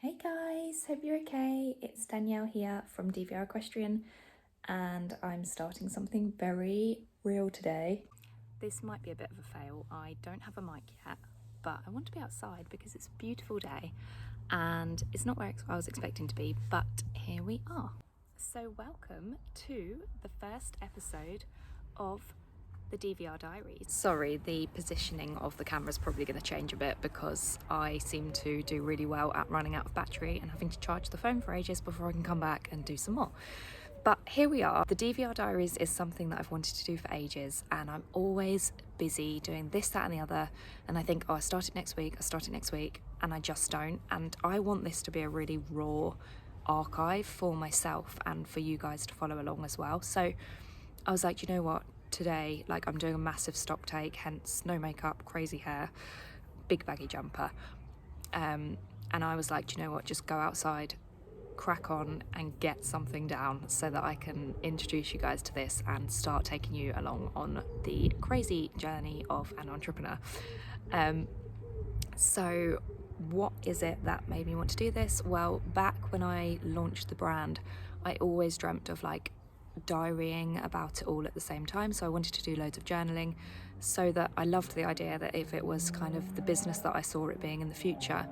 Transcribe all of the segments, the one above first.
Hey guys, hope you're okay. It's Danielle here from DVR Equestrian and I'm starting something very real today. This might be a bit of a fail. I don't have a mic yet, but I want to be outside because it's a beautiful day and it's not where I was expecting to be, but here we are. So welcome to the first episode of the DVR Diaries. Sorry, the positioning of the camera is probably going to change a bit because I seem to do really well at running out of battery and having to charge the phone for ages before I can come back and do some more. But here we are. The DVR Diaries is something that I've wanted to do for ages and I'm always busy doing this, that and the other, and I think, oh, I start it next week, and I just don't. And I want this to be a really raw archive for myself and for you guys to follow along as well. So I was like, you know what? Today, like, I'm doing a massive stock take, hence no makeup, crazy hair, big baggy jumper, and I was like, do you know what, just go outside, crack on and get something down so that I can introduce you guys to this and start taking you along on the crazy journey of an entrepreneur. So what is it that made me want to do this? Well, back when I launched the brand, I always dreamt of like diarying about it all at the same time. So I wanted to do loads of journaling so that I loved the idea that if it was kind of the business that I saw it being in the future,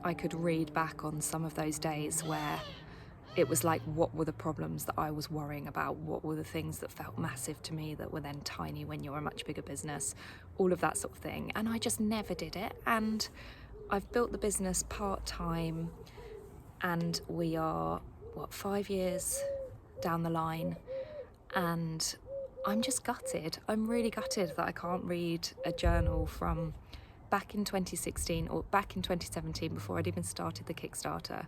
I could read back on some of those days where it was like, what were the problems that I was worrying about? What were the things that felt massive to me that were then tiny when you're a much bigger business? All of that sort of thing. And I just never did it. And I've built the business part-time and we are, 5 years down the line, and I'm just gutted. I'm really gutted that I can't read a journal from back in 2016 or back in 2017 before I'd even started the Kickstarter,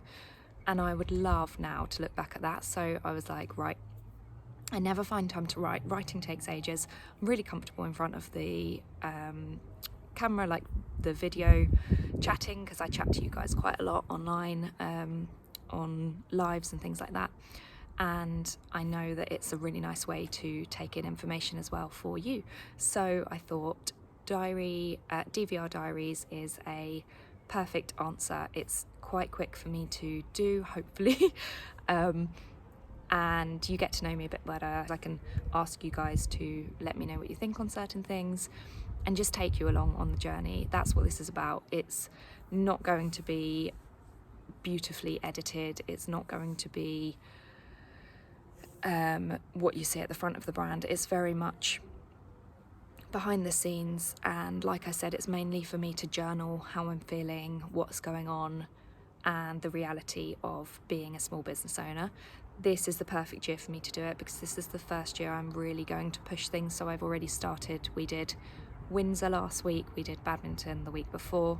and I would love now to look back at that. So I was like, right, I never find time to write. Writing takes ages. I'm really comfortable in front of the camera, like the video chatting, because I chat to you guys quite a lot online, on lives and things like that. And I know that it's a really nice way to take in information as well for you. So I thought DVR Diaries is a perfect answer. It's quite quick for me to do, hopefully. And you get to know me a bit better. I can ask you guys to let me know what you think on certain things and just take you along on the journey. That's what this is about. It's not going to be beautifully edited. It's not going to be what you see at the front of the brand. It's very much behind the scenes, and like I said, it's mainly for me to journal how I'm feeling, what's going on, and the reality of being a small business owner. This is the perfect year for me to do it because this is the first year I'm really going to push things. So I've already started. We did Windsor last week, we did badminton the week before,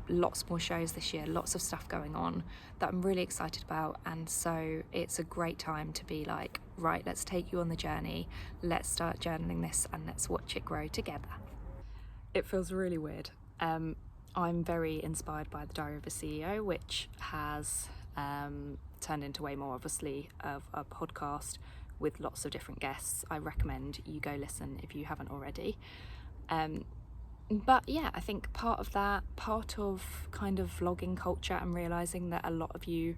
lots more shows this year, lots of stuff going on that I'm really excited about. And so it's a great time to be like, right, let's take you on the journey, let's start journaling this and let's watch it grow together. It feels really weird. I'm very inspired by the Diary of a CEO, which has turned into way more, obviously, of a podcast with lots of different guests. I recommend you go listen if you haven't already. But yeah, I think part of kind of vlogging culture and realising that a lot of you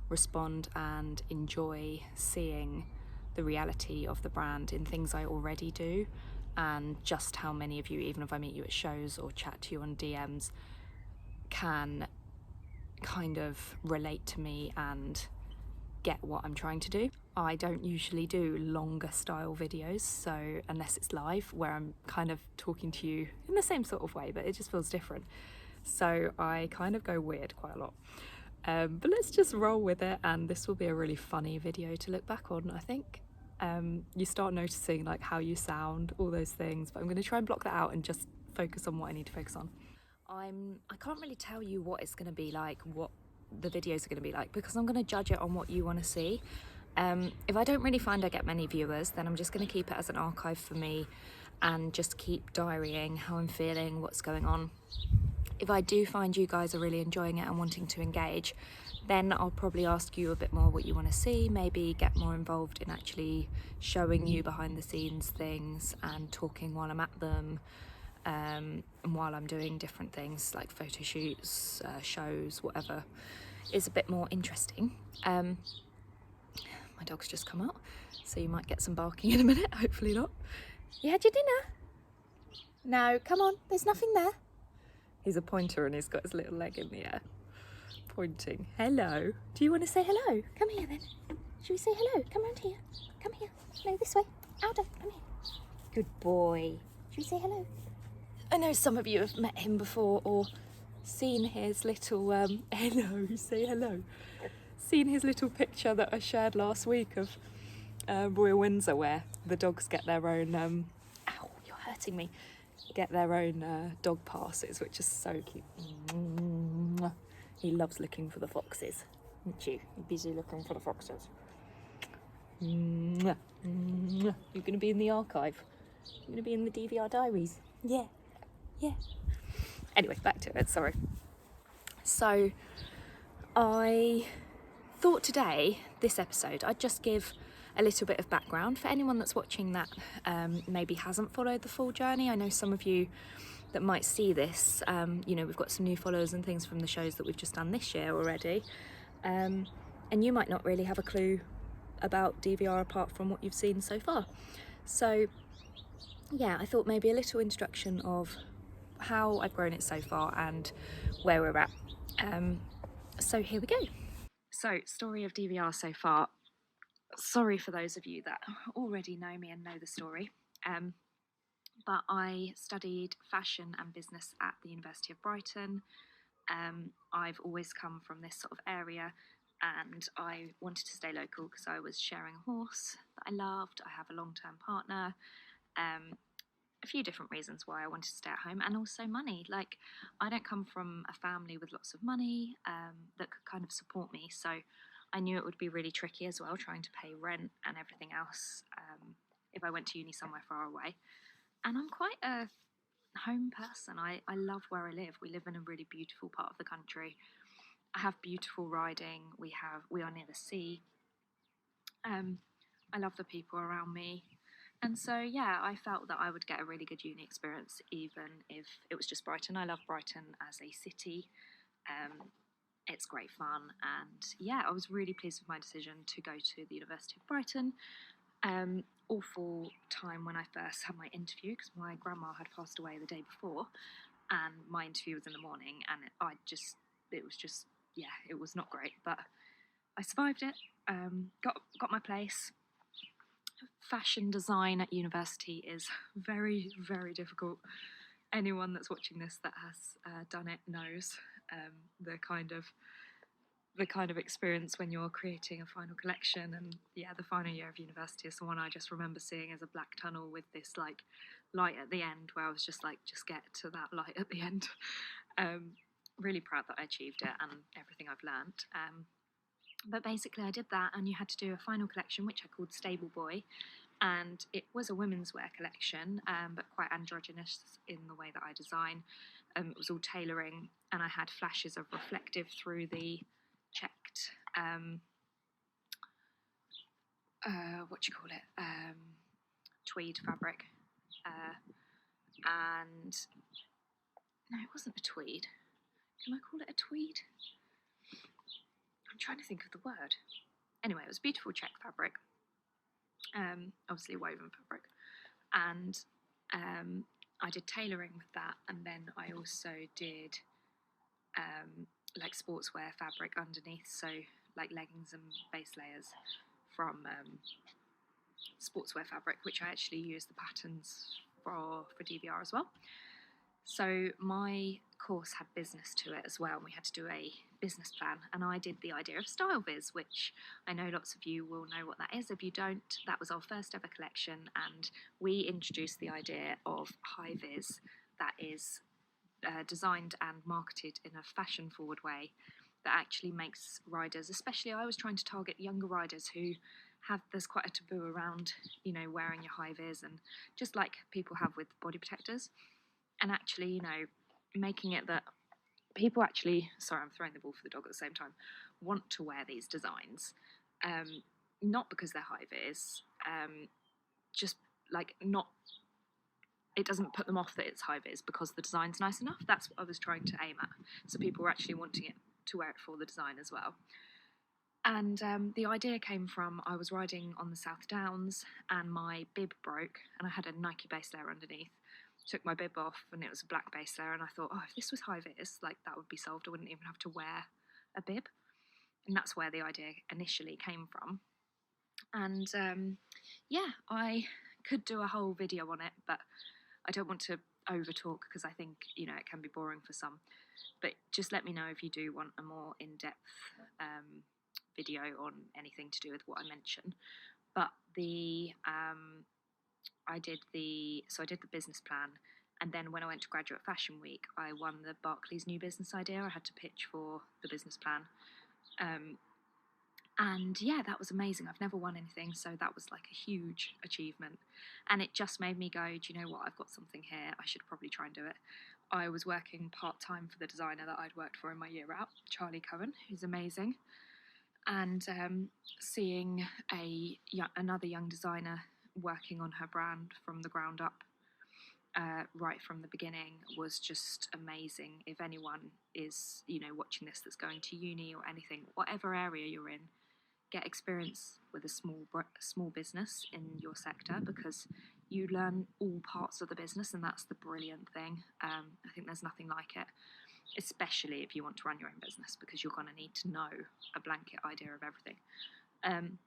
respond and enjoy seeing the reality of the brand in things I already do, and just how many of you, even if I meet you at shows or chat to you on DMs, can kind of relate to me and get what I'm trying to do. I don't usually do longer style videos, so unless it's live where I'm kind of talking to you in the same sort of way, but it just feels different. So I kind of go weird quite a lot. But let's just roll with it, and this will be a really funny video to look back on, I think. You start noticing like how you sound, all those things, but I'm going to try and block that out and just focus on what I need to focus on. I can't really tell you what it's going to be like, what the videos are going to be like, because I'm going to judge it on what you want to see. If I don't really find I get many viewers, then I'm just going to keep it as an archive for me and just keep diarying how I'm feeling, what's going on. If I do find you guys are really enjoying it and wanting to engage, then I'll probably ask you a bit more what you want to see, maybe get more involved in actually showing you behind the scenes things and talking while I'm at them. and while I'm doing different things like photo shoots, shows, whatever is a bit more interesting. My dog's just come out, so you might get some barking in a minute, hopefully not. You had your dinner? No, come on, there's nothing there. He's a pointer and he's got his little leg in the air, pointing. Hello. Do you want to say hello? Come here then. Should we say hello? Come round here. Come here. No, this way. Aldo, come here. Good boy. Should we say hello? I know some of you have met him before or seen his little, hello, say hello. Seen his little picture that I shared last week of Royal Windsor where the dogs get their own, ow, you're hurting me, get their own dog passes, which is so cute. He loves looking for the foxes, isn't you? You're busy looking for the foxes. You're going to be in the archive. You're going to be in the DVR Diaries. Yeah. Anyway, back to it, sorry. So, I thought today, this episode, I'd just give a little bit of background for anyone that's watching that maybe hasn't followed the full journey. I know some of you that might see this, we've got some new followers and things from the shows that we've just done this year already, and you might not really have a clue about DVR apart from what you've seen so far. So yeah, I thought maybe a little introduction of how I've grown it so far and where we're at. So here we go. So, story of DVR so far. Sorry for those of you that already know me and know the story. But I studied fashion and business at the University of Brighton. I've always come from this sort of area and I wanted to stay local because I was sharing a horse that I loved. I have a long-term partner. A few different reasons why I wanted to stay at home, and also money. Like, I don't come from a family with lots of money that could kind of support me, so I knew it would be really tricky as well trying to pay rent and everything else if I went to uni somewhere far away. And I'm quite a home person. I love where I live. We live in a really beautiful part of the country. I have beautiful riding. We are near the sea. I love the people around me. And so, yeah, I felt that I would get a really good uni experience even if it was just Brighton. I love Brighton as a city. It's great fun. And yeah, I was really pleased with my decision to go to the University of Brighton. Awful time when I first had my interview because my grandma had passed away the day before and my interview was in the morning and it was not great, but I survived it. Got my place. Fashion design at university is very, very difficult. Anyone that's watching this that has done it knows the kind of experience when you're creating a final collection. And yeah, the final year of university is the one I just remember seeing as a black tunnel with this like light at the end where I was just like, just get to that light at the end. Really proud that I achieved it and everything I've learned. But basically I did that and you had to do a final collection which I called Stable Boy, and it was a women's wear collection but quite androgynous in the way that I design. It was all tailoring and I had flashes of reflective through the checked tweed fabric, and no, it wasn't a tweed. Can I call it a tweed? I'm trying to think of the word. Anyway, it was beautiful check fabric, obviously woven fabric, and I did tailoring with that, and then I also did like sportswear fabric underneath, so like leggings and base layers from sportswear fabric, which I actually used the patterns for DVR as well. So my course had business to it as well, and we had to do a business plan, and I did the idea of Style Viz, which I know lots of you will know what that is. If you don't, that was our first ever collection, and we introduced the idea of high vis that is designed and marketed in a fashion forward way that actually makes riders, especially I was trying to target younger riders who there's quite a taboo around, wearing your high vis, and just like people have with body protectors, and actually, making it that people actually, sorry, I'm throwing the ball for the dog at the same time, want to wear these designs, not because they're high vis, just like not it doesn't put them off that it's high vis because the design's nice enough. That's what I was trying to aim at. So people were actually wanting it to wear it for the design as well. And the idea came from, I was riding on the South Downs and my bib broke, and I had a Nike base layer underneath. Took my bib off and it was a black base layer, and I thought, oh, if this was high vis, like that would be solved. I wouldn't even have to wear a bib. And that's where the idea initially came from. And yeah, I could do a whole video on it, but I don't want to over talk because I think, you know, it can be boring for some. But just let me know if you do want a more in-depth video on anything to do with what I mentioned. But I did the business plan, and then when I went to Graduate Fashion Week, I won the Barclays New Business Idea. I had to pitch for the business plan. And yeah, that was amazing. I've never won anything, so that was like a huge achievement. And it just made me go, do you know what? I've got something here. I should probably try and do it. I was working part-time for the designer that I'd worked for in my year out, Charlie Cohen, who's amazing. And seeing another young designer working on her brand from the ground up, right from the beginning, was just amazing. If anyone is, you know, watching this that's going to uni or anything, whatever area you're in, get experience with a small business in your sector, because you learn all parts of the business, and that's the brilliant thing. I think there's nothing like it, especially if you want to run your own business, because you're going to need to know a blanket idea of everything.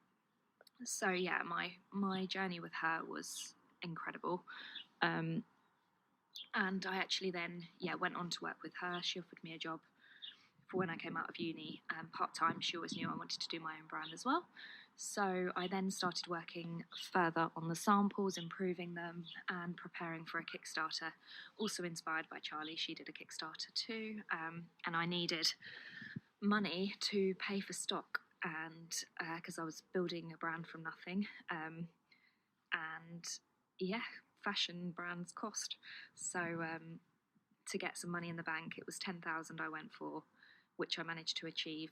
So yeah, my journey with her was incredible. And I actually then went on to work with her. She offered me a job for when I came out of uni, part-time. She always knew I wanted to do my own brand as well. So I then started working further on the samples, improving them, and preparing for a Kickstarter, also inspired by Charlie. She did a Kickstarter too, and I needed money to pay for stock, and because I was building a brand from nothing, and yeah, fashion brands cost. So to get some money in the bank, it was 10,000 I went for, which I managed to achieve.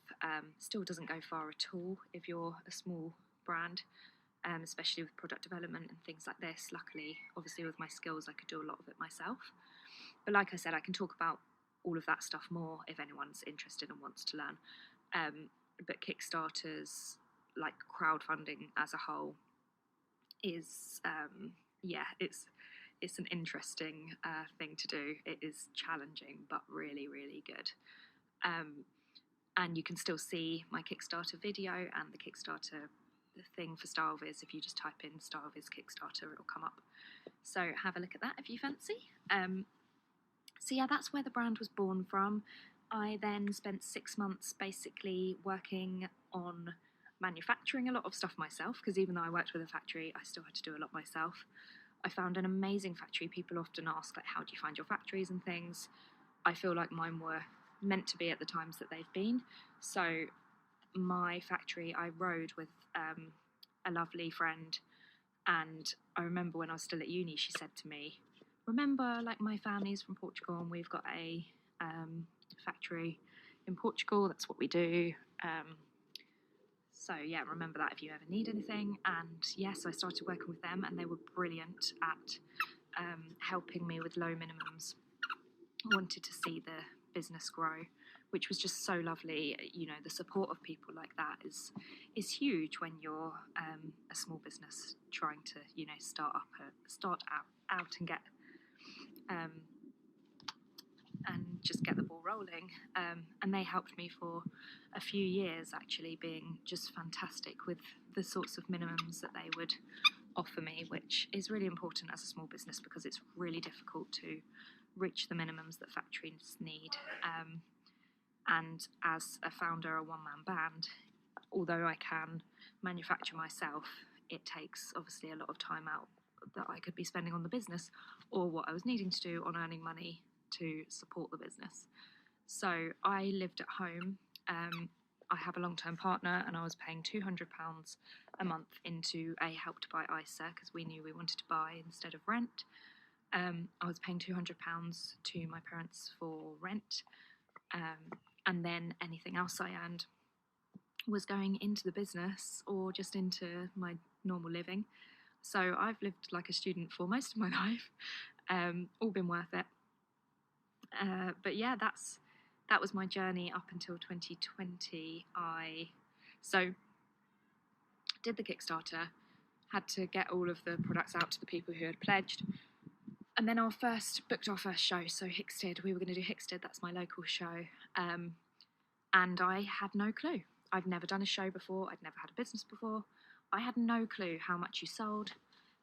Still doesn't go far at all if you're a small brand, especially with product development and things like this. Luckily, obviously with my skills, I could do a lot of it myself. But like I said, I can talk about all of that stuff more if anyone's interested and wants to learn. But Kickstarters, like crowdfunding as a whole, is it's an interesting thing to do. It is challenging, but really, really good. And you can still see my Kickstarter video and the Kickstarter thing for StyleViz. If you just type in StyleViz Kickstarter, it'll come up. So have a look at that if you fancy. So yeah, that's where the brand was born from. I then spent 6 months basically working on manufacturing a lot of stuff myself, because even though I worked with a factory, I still had to do a lot myself. I found an amazing factory. People often ask, like, how do you find your factories and things? I feel like mine were meant to be at the times that they've been. So my factory, I rode with a lovely friend, and I remember when I was still at uni, she said to me, remember, like, my family's from Portugal and we've got a factory in Portugal, that's what we do. So yeah, remember that if you ever need anything. And yeah, so I started working with them, and they were brilliant at helping me with low minimums. I wanted to see the business grow, which was just so lovely. You know, the support of people like that is huge when you're a small business trying to, you know, start out and get and just get the ball rolling. And they helped me for a few years, actually, being just fantastic with the sorts of minimums that they would offer me, which is really important as a small business, because it's really difficult to reach the minimums that factories need. And as a founder, a one-man band, although I can manufacture myself, it takes obviously a lot of time out that I could be spending on the business, or what I was needing to do on earning money to support the business. So I lived at home. I have a long-term partner, and I was paying £200 a month into a Help to Buy ISA, because we knew we wanted to buy instead of rent. I was paying £200 to my parents for rent, and then anything else I earned was going into the business or just into my normal living. So I've lived like a student for most of my life, All been worth it. But yeah, that was my journey up until 2020. I did the Kickstarter, had to get all of the products out to the people who had pledged, and then booked our first show. So Hickstead, we were going to do Hickstead. That's my local show, and I had no clue. I've never done a show before. I'd never had a business before. I had no clue how much you sold,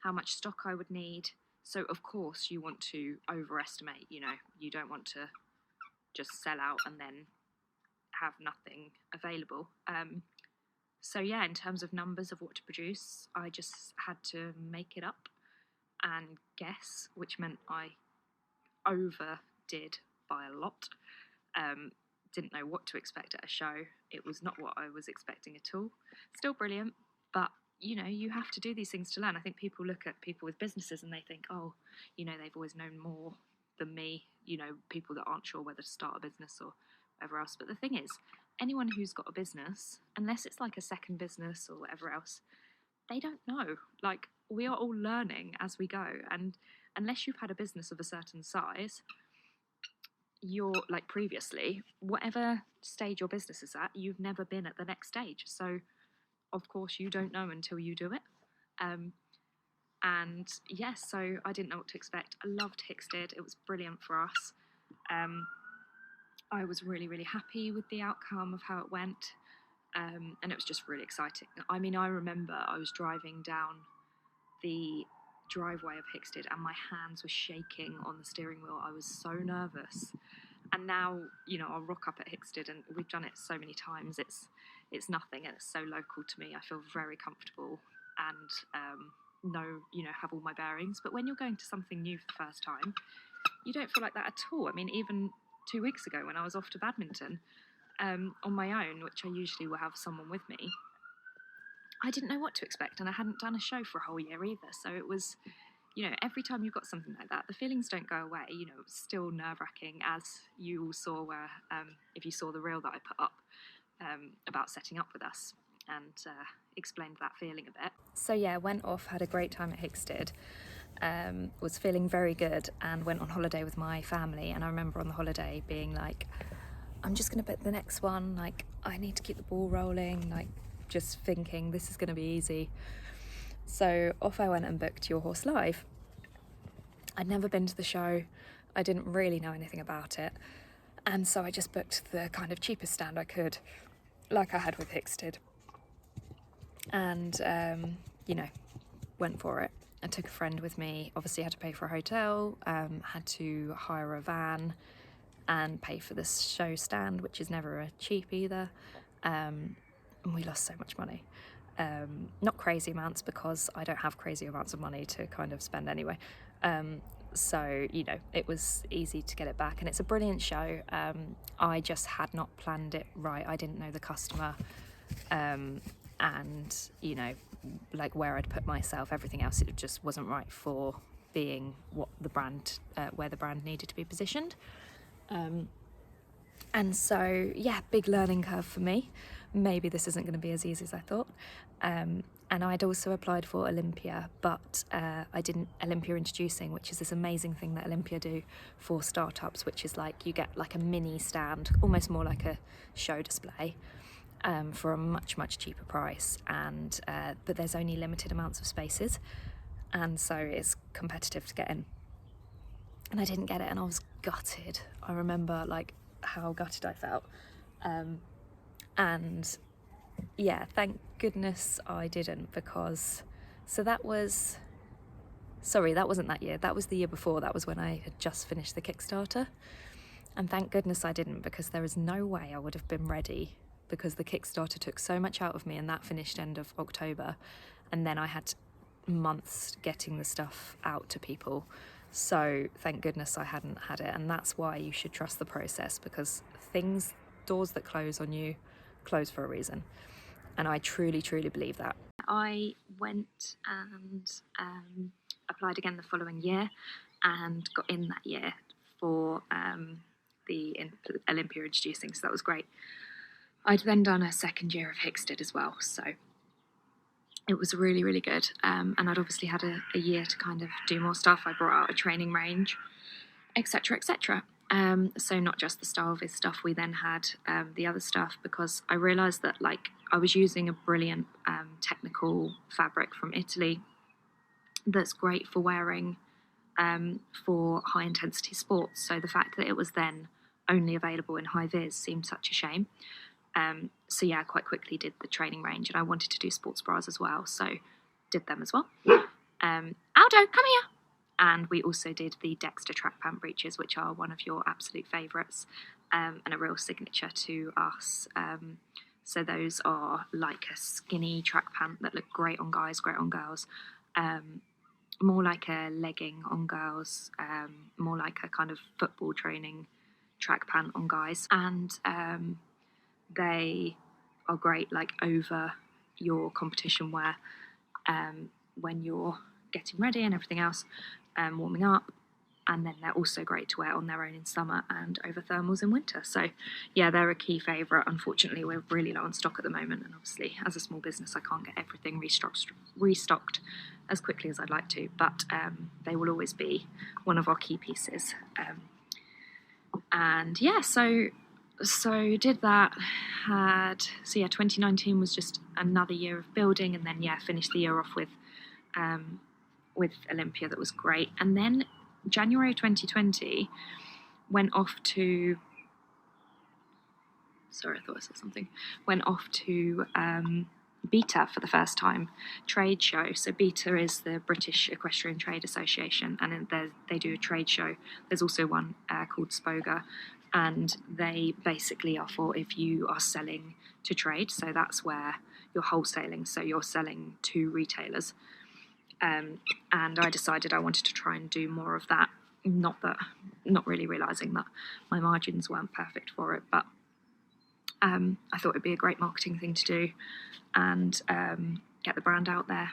how much stock I would need. So of course you want to overestimate. You don't want to just sell out and then have nothing available. So yeah, in terms of numbers of what to produce, I just had to make it up and guess, which meant I overdid by a lot. Didn't know what to expect at a show. It was not what I was expecting at all. Still brilliant, but you have to do these things to learn. I think people look at people with businesses and they think, oh, they've always known more than me, people that aren't sure whether to start a business or whatever else. But the thing is, anyone who's got a business, unless it's like a second business or whatever else, they don't know. Like, we are all learning as we go. And unless you've had a business of a certain size, you're like previously, whatever stage your business is at, you've never been at the next stage. So of course you don't know until you do it. And yes, so I didn't know what to expect. I loved Hickstead. It was brilliant for us. I was really, really happy with the outcome of how it went. And it was just really exciting. I mean, I remember I was driving down the driveway of Hickstead and my hands were shaking on the steering wheel. I was so nervous. And now, I'll rock up at Hickstead, and we've done it so many times. It's nothing, and it's so local to me. I feel very comfortable and have all my bearings. But when you're going to something new for the first time, you don't feel like that at all. I mean, even 2 weeks ago when I was off to badminton on my own, which I usually will have someone with me, I didn't know what to expect, and I hadn't done a show for a whole year either. So it was, every time you've got something like that, the feelings don't go away. It was still nerve-wracking, as you all saw where, if you saw the reel that I put up about setting up with us, and explained that feeling a bit. So yeah, went off, had a great time at Hickstead, was feeling very good, and went on holiday with my family. And I remember on the holiday being like, I'm just going to book the next one. Like, I need to keep the ball rolling. Like, just thinking this is going to be easy. So off I went and booked Your Horse Live. I'd never been to the show. I didn't really know anything about it. And so I just booked the kind of cheapest stand I could, like I had with Hickstead. And, went for it. I took a friend with me, obviously had to pay for a hotel, had to hire a van and pay for this show stand, which is never cheap either. And we lost so much money. Not crazy amounts, because I don't have crazy amounts of money to kind of spend anyway. So, it was easy to get it back, and it's a brilliant show. I just had not planned it right. I didn't know the customer, and, like where I'd put myself, everything else, it just wasn't right for being what the brand, where the brand needed to be positioned. And so, yeah, big learning curve for me. Maybe this isn't going to be as easy as I thought. And I'd also applied for Olympia, but I didn't Olympia Introducing, which is this amazing thing that Olympia do for startups, which is like you get like a mini stand, almost more like a show display, for a much, much cheaper price. And but there's only limited amounts of spaces, and so it's competitive to get in. And I didn't get it, and I was gutted. I remember like how gutted I felt. And yeah, thank goodness I didn't, because that wasn't that year, that was the year before. That was when I had just finished the Kickstarter, and thank goodness I didn't, because there is no way I would have been ready, because the Kickstarter took so much out of me, and that finished end of October, and then I had months getting the stuff out to people. So thank goodness I hadn't had it. And that's why you should trust the process, because doors that close on you close for a reason. And I truly, truly believe that. I went and applied again the following year, and got in that year for the Olympia Introducing, so that was great. I'd then done a second year of Hickstead as well, so it was really, really good. And I'd obviously had a year to kind of do more stuff. I brought out a training range, etc., etc. So not just the Starviz stuff, we then had the other stuff, because I realised that like I was using a brilliant technical fabric from Italy that's great for wearing for high intensity sports. So the fact that it was then only available in high vis seemed such a shame. So yeah, I quite quickly did the training range, and I wanted to do sports bras as well, so did them as well. Aldo, come here! And we also did the Dexter track pant breeches, which are one of your absolute favourites, and a real signature to us. So those are like a skinny track pant that look great on guys, great on girls. More like a legging on girls, more like a kind of football training track pant on guys. And they are great like over your competition wear when you're getting ready and everything else, warming up. And then they're also great to wear on their own in summer and over thermals in winter. So yeah, they're a key favourite. Unfortunately, we're really low on stock at the moment, and obviously as a small business I can't get everything restocked as quickly as I'd like to, but they will always be one of our key pieces. And yeah, so did that. 2019 was just another year of building, and then finished the year off with Olympia. That was great. And then January 2020 went off to BETA for the first time, trade show. So BETA is the British Equestrian Trade Association, and they do a trade show. There's also one called SPOGA, and they basically are for if you are selling to trade. So that's where you're wholesaling, so you're selling to retailers. And I decided I wanted to try and do more of that. Not really realising that my margins weren't perfect for it, but I thought it'd be a great marketing thing to do and get the brand out there.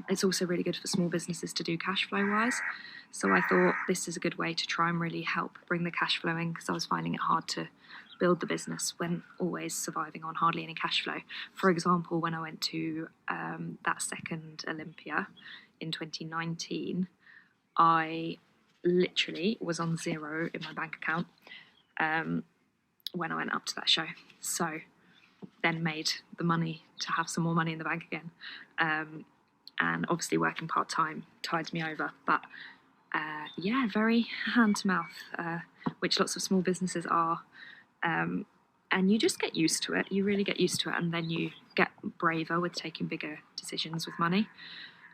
It's also really good for small businesses to do cash flow wise. So I thought this is a good way to try and really help bring the cash flow in, because I was finding it hard to build the business when always surviving on hardly any cash flow. For example, when I went to that second Olympia in 2019, I literally was on zero in my bank account when I went up to that show. So then made the money to have some more money in the bank again. And obviously working part-time tied me over. But very hand-to-mouth, which lots of small businesses are. And you just get used to it. You really get used to it, and then you get braver with taking bigger decisions with money.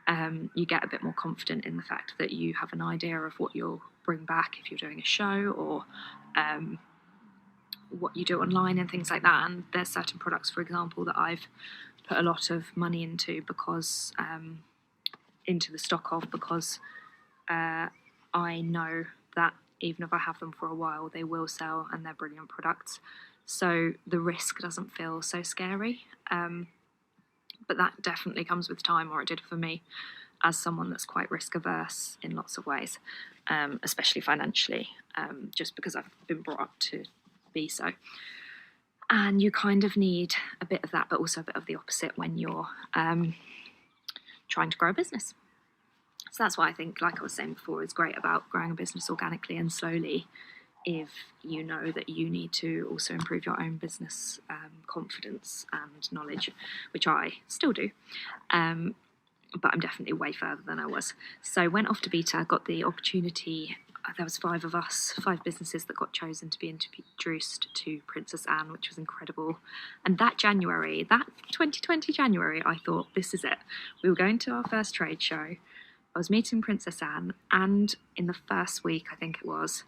You get a bit more confident in the fact that you have an idea of what you'll bring back if you're doing a show, or what you do online and things like that. And there's certain products, for example, that I've put a lot of money into because into the stock of, because I know that even if I have them for a while, they will sell, and they're brilliant products. So the risk doesn't feel so scary. But that definitely comes with time, or it did for me, as someone that's quite risk averse in lots of ways, especially financially, just because I've been brought up to be so. And you kind of need a bit of that, but also a bit of the opposite when you're trying to grow a business. So that's why I think, like I was saying before, is great about growing a business organically and slowly, if you know that you need to also improve your own business confidence and knowledge, which I still do, but I'm definitely way further than I was. So went off to BETA, got the opportunity. There was 5 of us, 5 businesses that got chosen to be introduced to Princess Anne, which was incredible. And that 2020 January, I thought, this is it. We were going to our first trade show. I was meeting Princess Anne, and in the first week, I think it was,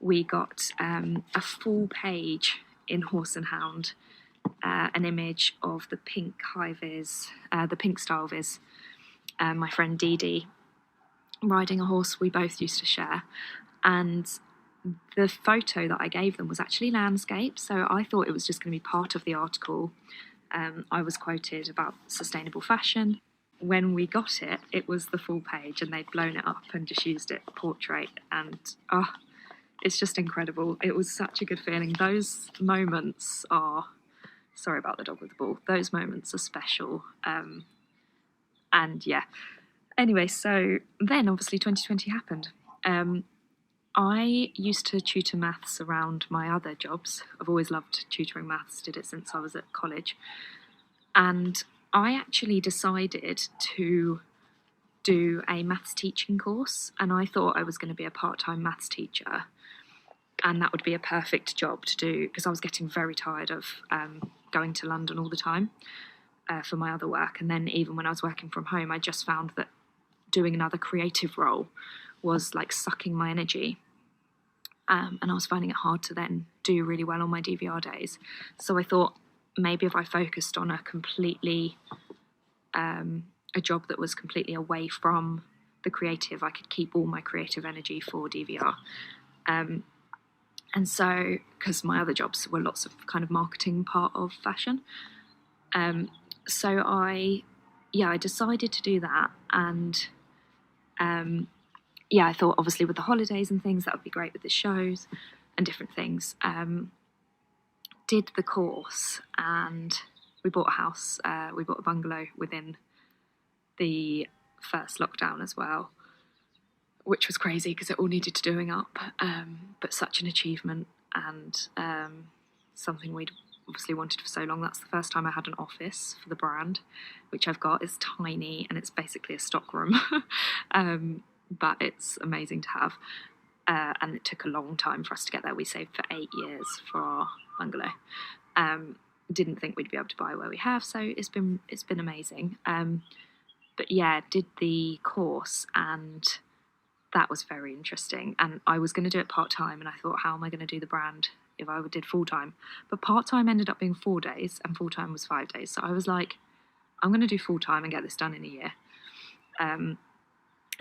we got a full page in Horse and Hound, an image of the pink high vis, the pink style vis, my friend Dee Dee riding a horse we both used to share. And the photo that I gave them was actually landscape, so I thought it was just going to be part of the article. I was quoted about sustainable fashion. When we got it, it was the full page, and they'd blown it up and just used it portrait, and it's just incredible. It was such a good feeling. Those moments are, sorry about the dog with the ball, those moments are special. And yeah, anyway, so then obviously 2020 happened. I used to tutor maths around my other jobs. I've always loved tutoring maths, did it since I was at college. And I actually decided to do a maths teaching course, and I thought I was going to be a part-time maths teacher, and that would be a perfect job to do because I was getting very tired of going to London all the time for my other work. And then even when I was working from home, I just found that doing another creative role was like sucking my energy. And I was finding it hard to then do really well on my DVR days. So I thought maybe if I focused on a job that was completely away from the creative, I could keep all my creative energy for DVR. And so, because my other jobs were lots of kind of marketing part of fashion. So I decided to do that. And I thought obviously with the holidays and things, that would be great with the shows and different things. Did the course, and we bought a house, we bought a bungalow within the first lockdown as well, which was crazy because it all needed doing up, but such an achievement, and something we'd obviously wanted for so long. That's the first time I had an office for the brand, which I've got. It's tiny and it's basically a stock room, but it's amazing to have. And it took a long time for us to get there. We saved for 8 years for our bungalow. Didn't think we'd be able to buy where we have, so it's been amazing. But yeah, did the course, and that was very interesting. And I was going to do it part-time, and I thought, how am I going to do the brand if I did full-time? But part-time ended up being 4 days, and full-time was 5 days. So I was like, I'm going to do full-time and get this done in a year. And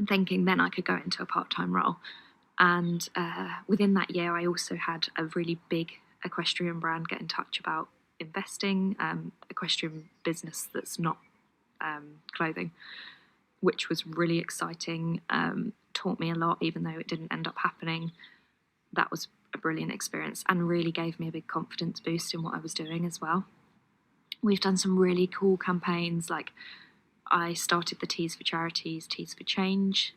thinking then I could go into a part-time role. And within that year, I also had a really big equestrian brand get in touch about investing, equestrian business that's not clothing, which was really exciting. Taught me a lot, even though it didn't end up happening. That was a brilliant experience and really gave me a big confidence boost in what I was doing as well. We've done some really cool campaigns, like I started the Tees for Charities, Tees for Change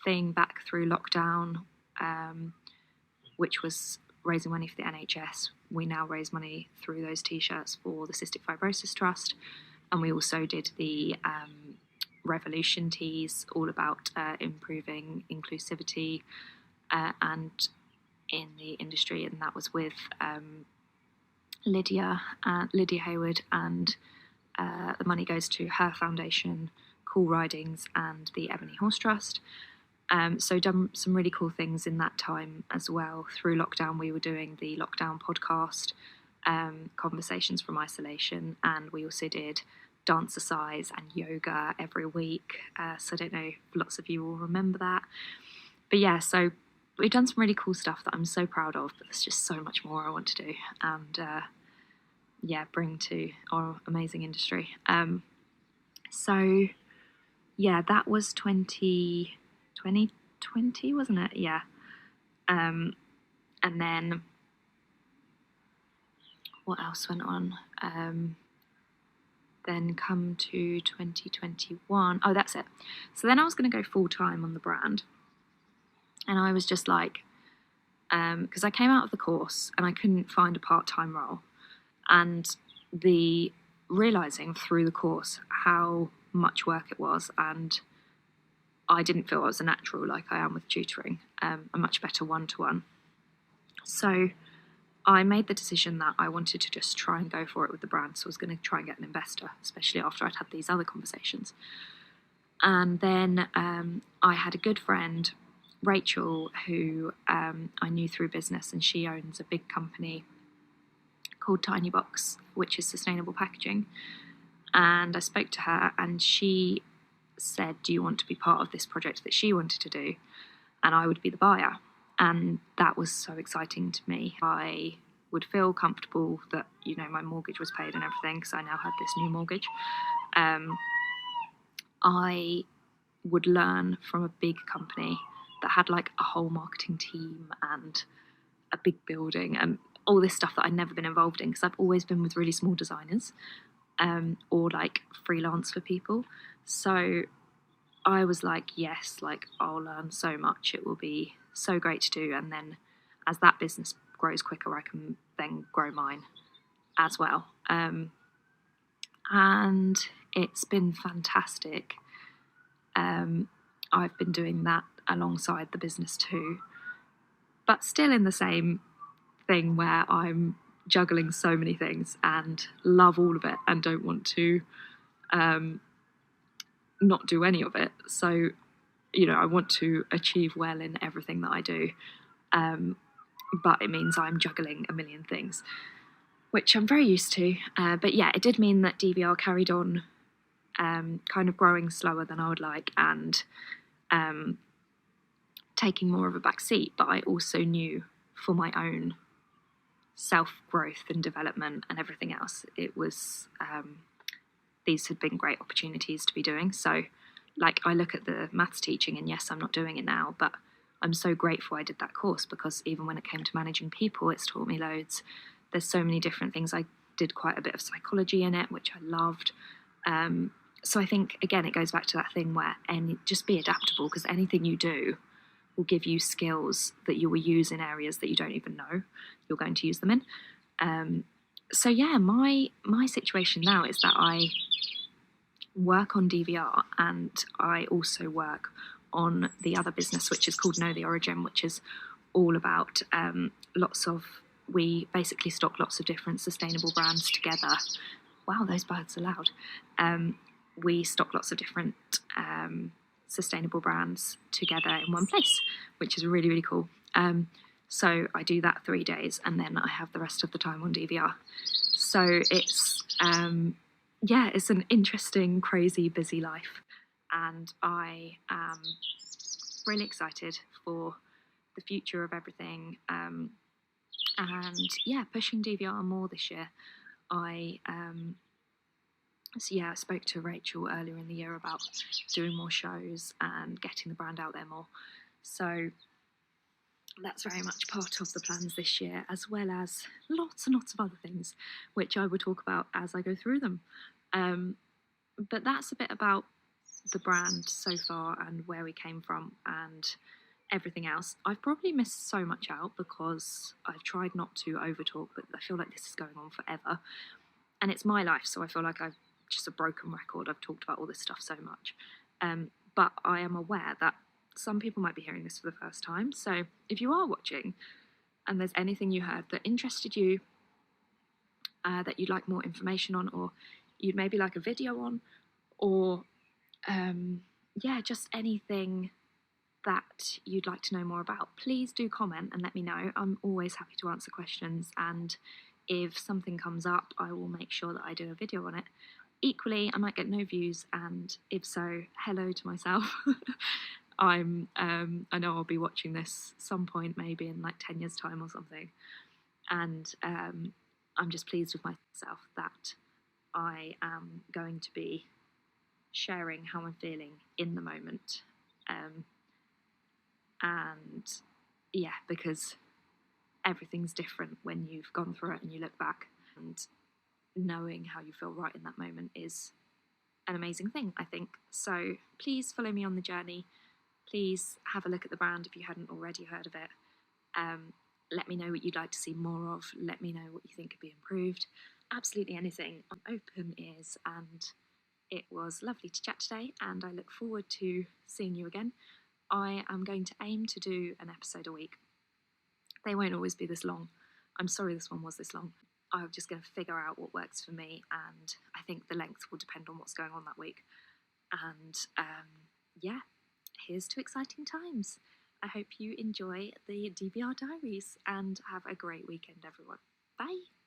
thing back through lockdown, which was raising money for the NHS. We now raise money through those t-shirts for the Cystic Fibrosis Trust. And we also did the Revolution tees, all about improving inclusivity and in the industry. And that was with Lydia Hayward, and the money goes to her foundation, Cool Ridings, and the Ebony Horse Trust. So done some really cool things in that time as well. Through lockdown, we were doing the Lockdown podcast, Conversations from Isolation, and we also did Dancercise and yoga every week. So I don't know if lots of you will remember that. But yeah, so we've done some really cool stuff that I'm so proud of, but there's just so much more I want to do and bring to our amazing industry. So yeah, that was 2020, wasn't it? Yeah. And then what else went on? Then come to 2021. Oh, that's it. So then I was going to go full-time on the brand. And I was just like, because I came out of the course and I couldn't find a part-time role. And the realising through the course how much work it was, and I didn't feel I was a natural like I am with tutoring, a much better one-to-one. So I made the decision that I wanted to just try and go for it with the brand. So I was going to try and get an investor, especially after I'd had these other conversations. And then I had a good friend, Rachel, who I knew through business, and she owns a big company called Tiny Box, which is sustainable packaging. And I spoke to her, and she said, do you want to be part of this project that she wanted to do? And I would be the buyer. And that was so exciting to me. I would feel comfortable that, you know, my mortgage was paid and everything, because I now had this new mortgage. I would learn from a big company that had like a whole marketing team and a big building and all this stuff that I'd never been involved in, because I've always been with really small designers. or like freelance for people. So I was like, yes, like I'll learn so much. It will be so great to do. And then as that business grows quicker, I can then grow mine as well. And it's been fantastic. I've been doing that alongside the business too, but still in the same thing where I'm juggling so many things and love all of it and don't want to not do any of it. So, you know, I want to achieve well in everything that I do, but it means I'm juggling a million things, which I'm very used to. But yeah, it did mean that DVR carried on kind of growing slower than I would like and taking more of a back seat. But I also knew for my own self-growth and development and everything else, it was these had been great opportunities to be doing. So like I look at the maths teaching, and yes, I'm not doing it now, but I'm so grateful I did that course, because even when it came to managing people, it's taught me loads. There's so many different things. I did quite a bit of psychology in it, which I loved. So I think, again, it goes back to that thing where just be adaptable, because anything you do will give you skills that you will use in areas that you don't even know you're going to use them in. So yeah, my situation now is that I work on DVR, and I also work on the other business, which is called Know the Origin, which is all about we basically stock lots of different sustainable brands together. Wow, those birds are loud. We stock lots of different sustainable brands together in one place, which is really, really cool. So I do that 3 days, and then I have the rest of the time on DVR. So it's it's an interesting, crazy, busy life, and I am really excited for the future of everything. And yeah, pushing DVR more this year. I spoke to Rachel earlier in the year about doing more shows and getting the brand out there more. So that's very much part of the plans this year, as well as lots and lots of other things, which I will talk about as I go through them. But that's a bit about the brand so far and where we came from and everything else. I've probably missed so much out because I've tried not to overtalk, but I feel like this is going on forever. And it's my life, so I feel like I've just a broken record. I've talked about all this stuff so much. But I am aware that some people might be hearing this for the first time. So if you are watching and there's anything you heard that interested you, that you'd like more information on, or you'd maybe like a video on, or just anything that you'd like to know more about, please do comment and let me know. I'm always happy to answer questions, and if something comes up, I will make sure that I do a video on it. Equally, I might get no views, and if so, hello to myself. I know I'll be watching this some point, maybe in like 10 years' time or something, and I'm just pleased with myself that I am going to be sharing how I'm feeling in the moment. And yeah, because everything's different when you've gone through it and you look back, and knowing how you feel right in that moment is an amazing thing, I think. So please follow me on the journey. Please have a look at the brand if you hadn't already heard of it. Let me know what you'd like to see more of. Let me know what you think could be improved. Absolutely anything. I'm open ears, and it was lovely to chat today, and I look forward to seeing you again. I am going to aim to do an episode a week. They won't always be this long. I'm sorry this one was this long. I'm just going to figure out what works for me, and I think the length will depend on what's going on that week. And here's to exciting times. I hope you enjoy the DVR Diaries and have a great weekend, everyone. Bye.